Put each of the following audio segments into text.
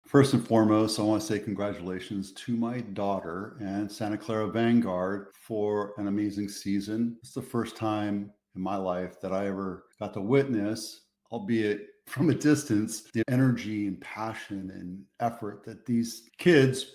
First and foremost, I want to say congratulations to my daughter and Santa Clara Vanguard for an amazing season. It's the first time in my life that I ever got to witness, albeit from a distance, the energy and passion and effort that these kids,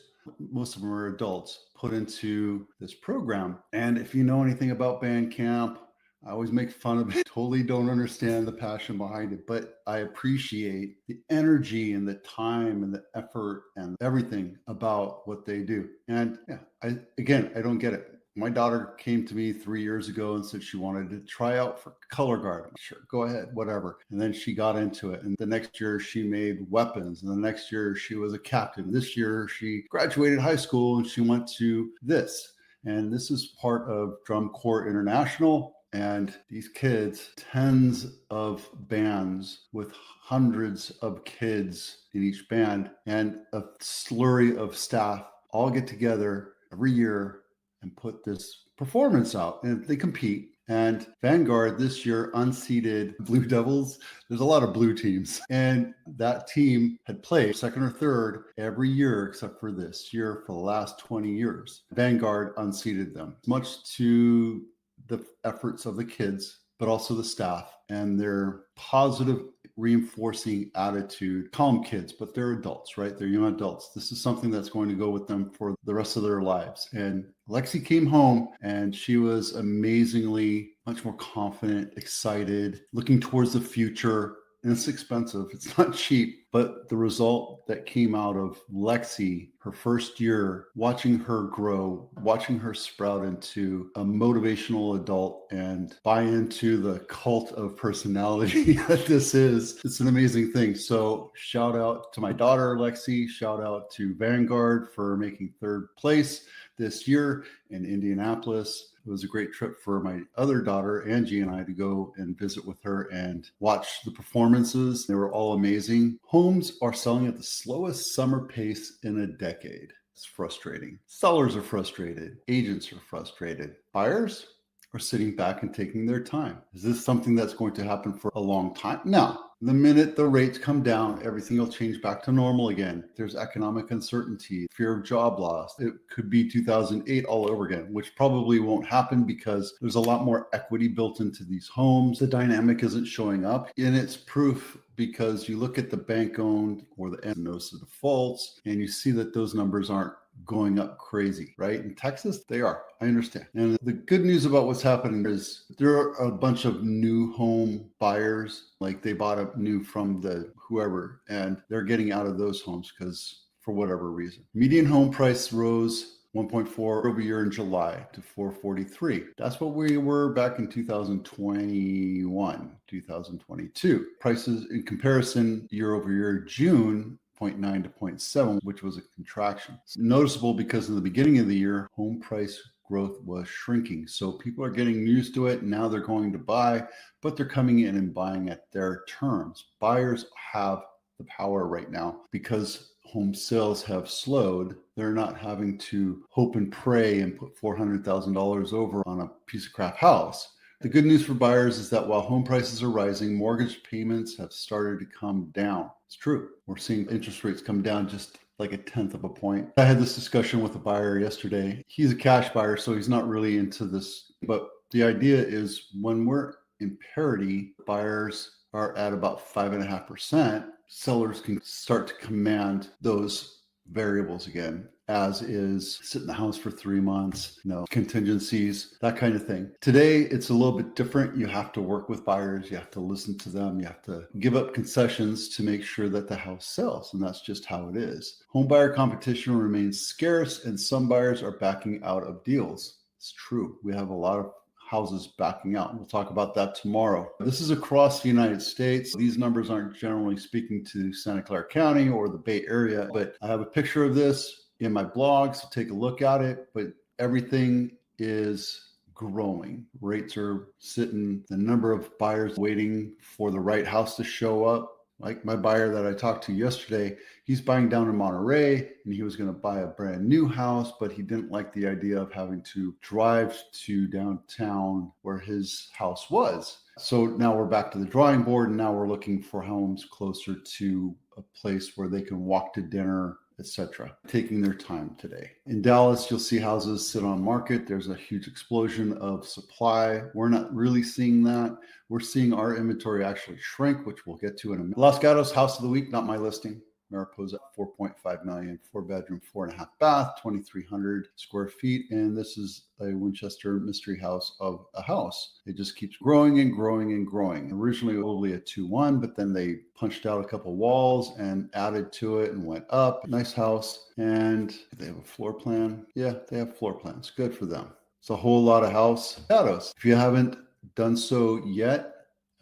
most of them are adults, put into this program. And if you know anything about band camp, I always make fun of it. Totally don't understand the passion behind it, but I appreciate the energy and the time and the effort and everything about what they do. And yeah, I don't get it. My daughter came to me 3 years ago and said she wanted to try out for color guard. Sure, go ahead, whatever. And then she got into it. And the next year she made weapons. And the next year she was a captain. This year she graduated high school and she went to this. And this is part of Drum Corps International. And these kids, tens of bands with hundreds of kids in each band and a slurry of staff all get together every year and put this performance out. And they compete. And Vanguard this year unseated Blue Devils. There's a lot of blue teams. And that team had played second or third every year except for this year for the last 20 years. Vanguard unseated them, much to the efforts of the kids, but also the staff and their positive reinforcing attitude. Call them kids, but they're adults, right? They're young adults. This is something that's going to go with them for the rest of their lives. And Lexi came home and she was amazingly much more confident, excited, looking towards the future. And it's expensive. It's not cheap. But the result that came out of Lexi, her first year, watching her grow, watching her sprout into a motivational adult and buy into the cult of personality that this is, it's an amazing thing. So shout out to my daughter, Lexi. Shout out to Vanguard for making third place this year in Indianapolis. It was a great trip for my other daughter, Angie, and I to go and visit with her and watch the performances. They were all amazing. Homes are selling at the slowest summer pace in a decade. It's frustrating. Sellers are frustrated. Agents are frustrated. Buyers are sitting back and taking their time. Is this something that's going to happen for a long time? No. The minute the rates come down, everything will change back to normal again. There's economic uncertainty, fear of job loss. It could be 2008 all over again, which probably won't happen because there's a lot more equity built into these homes. The dynamic isn't showing up. And it's proof because you look at the bank-owned or the notice of defaults, and you see that those numbers aren't going up crazy, right? In Texas, they are. I understand. And the good news about what's happening is there are a bunch of new home buyers, like they bought up new from the whoever, and they're getting out of those homes because for whatever reason. Median home price rose 1.4 over year in July to 443. That's what we were back in 2021, 2022. Prices in comparison year over year, June 0.9 to 0.7, which was a contraction. It's noticeable because in the beginning of the year, home price growth was shrinking. So people are getting used to it. Now they're going to buy, but they're coming in and buying at their terms. Buyers have the power right now because home sales have slowed. They're not having to hope and pray and put $400,000 over on a piece of crap house. The good news for buyers is that while home prices are rising, mortgage payments have started to come down. It's true. We're seeing interest rates come down just like 1/10 of a point. I had this discussion with a buyer yesterday. He's a cash buyer, so he's not really into this. But the idea is when we're in parity, buyers are at about 5.5%. Sellers can start to command those variables again, as is sit in the house for 3 months, contingencies, that kind of thing. Today, it's a little bit different. You have to work with buyers. You have to listen to them. You have to give up concessions to make sure that the house sells. And that's just how it is. Home buyer competition remains scarce and some buyers are backing out of deals. It's true. We have a lot of houses backing out. We'll talk about that tomorrow. This is across the United States. These numbers aren't generally speaking to Santa Clara County or the Bay Area, but I have a picture of this in my blog, so take a look at it. But everything is growing. Rates are sitting, the number of buyers waiting for the right house to show up. Like my buyer that I talked to yesterday, he's buying down in Monterey and he was going to buy a brand new house, but he didn't like the idea of having to drive to downtown where his house was. So now we're back to the drawing board and now we're looking for homes closer to a place where they can walk to dinner, etc., taking their time today. In Dallas, you'll see houses sit on market. There's a huge explosion of supply. We're not really seeing that. We're seeing our inventory actually shrink, which we'll get to in a minute. Los Gatos house of the week, not my listing. Mariposa, 4.5 million, 4-bedroom, 4.5 bath, 2,300 square feet. And this is a Winchester mystery house of a house. It just keeps growing and growing and growing. Originally only a 2-1, but then they punched out a couple walls and added to it and went up. Nice house. And they have a floor plan. Yeah, they have floor plans. Good for them. It's a whole lot of house. Gatos. If you haven't done so yet,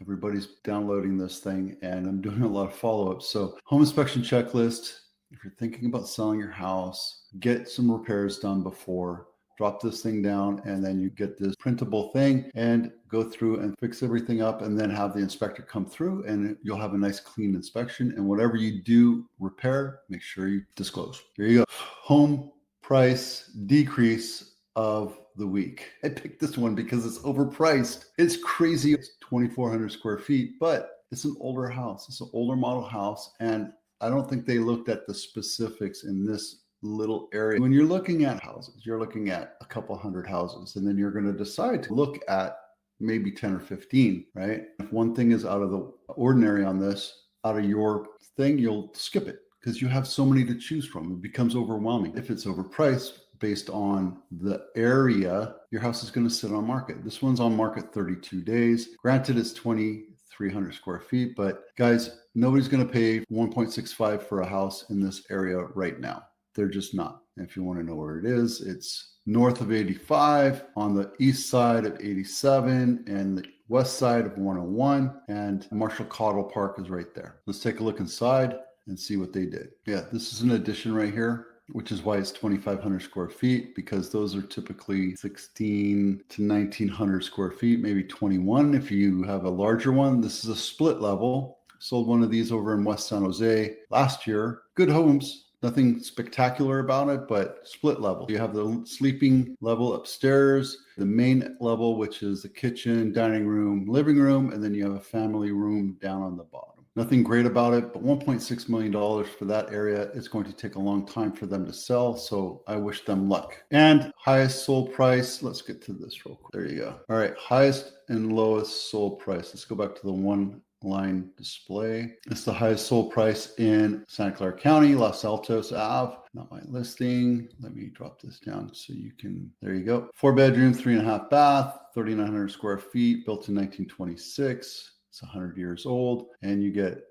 everybody's downloading this thing and I'm doing a lot of follow-ups. So home inspection checklist. If you're thinking about selling your house, get some repairs done before, drop this thing down, and then you get this printable thing and go through and fix everything up and then have the inspector come through and you'll have a nice clean inspection. And whatever you do repair, make sure you disclose. Here you go. Home price decrease of the week. I picked this one because it's overpriced. It's crazy. It's 2,400 square feet, but it's an older house. It's an older model house. And I don't think they looked at the specifics in this little area. When you're looking at houses, you're looking at a couple hundred houses, and then you're going to decide to look at maybe 10 or 15, right? If one thing is out of the ordinary on this, out of your thing, you'll skip it because you have so many to choose from. It becomes overwhelming. If it's overpriced, based on the area, your house is going to sit on market. This one's on market 32 days. Granted, it's 2,300 square feet, but guys, nobody's going to pay 1.65 for a house in this area right now. They're just not. If you want to know where it is, it's north of 85, on the east side of 87, and the west side of 101, and Marshall Cottle Park is right there. Let's take a look inside and see what they did. Yeah, this is an addition right here, which is why it's 2,500 square feet, because those are typically 16 to 1,900 square feet, maybe 21 if you have a larger one. This is a split level. Sold one of these over in West San Jose last year. Good homes. Nothing spectacular about it, but split level. You have the sleeping level upstairs, the main level, which is the kitchen, dining room, living room, and then you have a family room down on the bottom. Nothing great about it, but $1.6 million for that area. It's going to take a long time for them to sell, so I wish them luck. And highest sold price, let's get to this real quick. There you go. All right, highest and lowest sold price. Let's go back to the one line display. It's the highest sold price in Santa Clara County, Los Altos Ave. Not my listing. Let me drop this down so you can, there you go. 4-bedroom, 3.5 bath, 3,900 square feet, built in 1926. It's 100 years old, and you get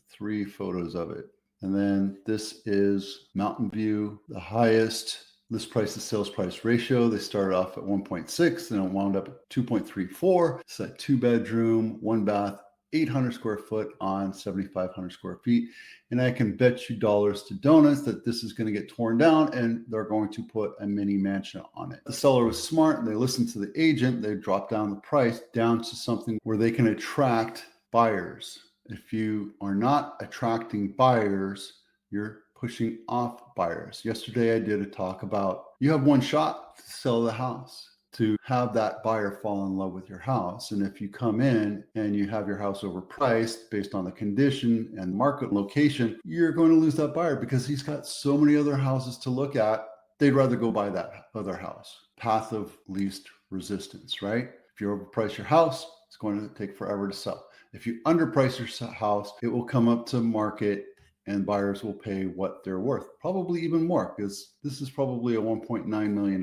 3 photos of it. And then this is Mountain View, the highest list price to sales price ratio. They started off at 1.6, and it wound up at 2.34. It's a 2-bedroom, 1 bath, 800 square foot on 7,500 square feet. And I can bet you dollars to donuts that this is going to get torn down and they're going to put a mini mansion on it. The seller was smart and they listened to the agent. They dropped down the price down to something where they can attract buyers. If you are not attracting buyers, you're pushing off buyers. Yesterday, I did a talk about you have one shot to sell the house, to have that buyer fall in love with your house. And if you come in and you have your house overpriced based on the condition and market location, you're going to lose that buyer because he's got so many other houses to look at. They'd rather go buy that other house. Path of least resistance, right? If you overprice your house, it's going to take forever to sell. If you underprice your house, it will come up to market and buyers will pay what they're worth, probably even more, because this is probably a $1.9 million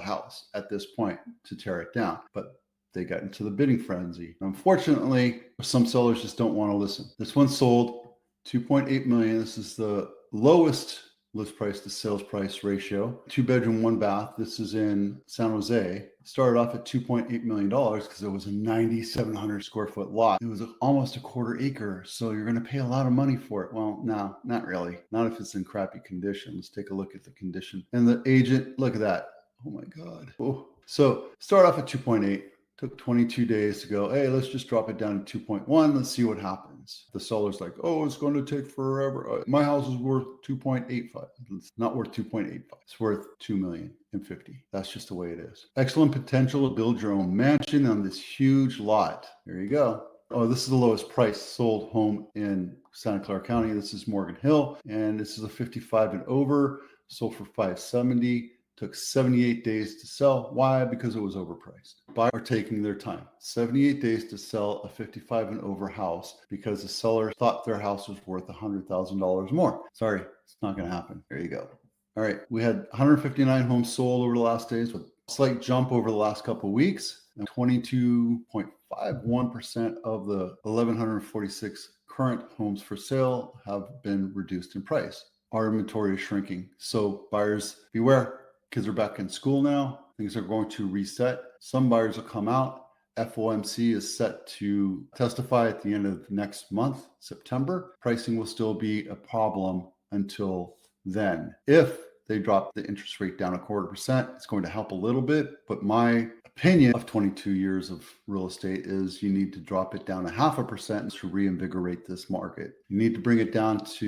house at this point to tear it down. But they got into the bidding frenzy. Unfortunately, some sellers just don't want to listen. This one sold 2.8 million. This is the lowest list price to sales price ratio. 2-bedroom, 1 bath. This is in San Jose. Started off at $2.8 million because it was a 9,700 square foot lot. It was almost a quarter acre. So you're going to pay a lot of money for it. Well, no, not really. Not if it's in crappy condition. Let's take a look at the condition. And the agent, look at that. Oh my God. Oh. So start off at 2.8. Took 22 days to go, hey, let's just drop it down to 2.1. Let's see what happens. The seller's like, oh, it's going to take forever. My house is worth 2.85. It's not worth 2.85. It's worth $2,050,000. That's just the way it is. Excellent potential to build your own mansion on this huge lot. There you go. Oh, this is the lowest price sold home in Santa Clara County. This is Morgan Hill, and this is a 55 and over, sold for 570. Took 78 days to sell. Why? Because it was overpriced. Buyers are taking their time. 78 days to sell a 55 and over house because the seller thought their house was worth $100,000 more. Sorry, it's not going to happen. There you go. All right, we had 159 homes sold over the last days with a slight jump over the last couple of weeks. And 22.51% of the 1,146 current homes for sale have been reduced in price. Our inventory is shrinking. So buyers beware. Kids are back in school now. Things are going to reset. Some buyers will come out. FOMC is set to testify at the end of next month, September. Pricing will still be a problem until then. If they drop the interest rate down 0.25%, it's going to help a little bit. But my opinion of 22 years of real estate is you need to drop it down 0.5% to reinvigorate this market. You need to bring it down to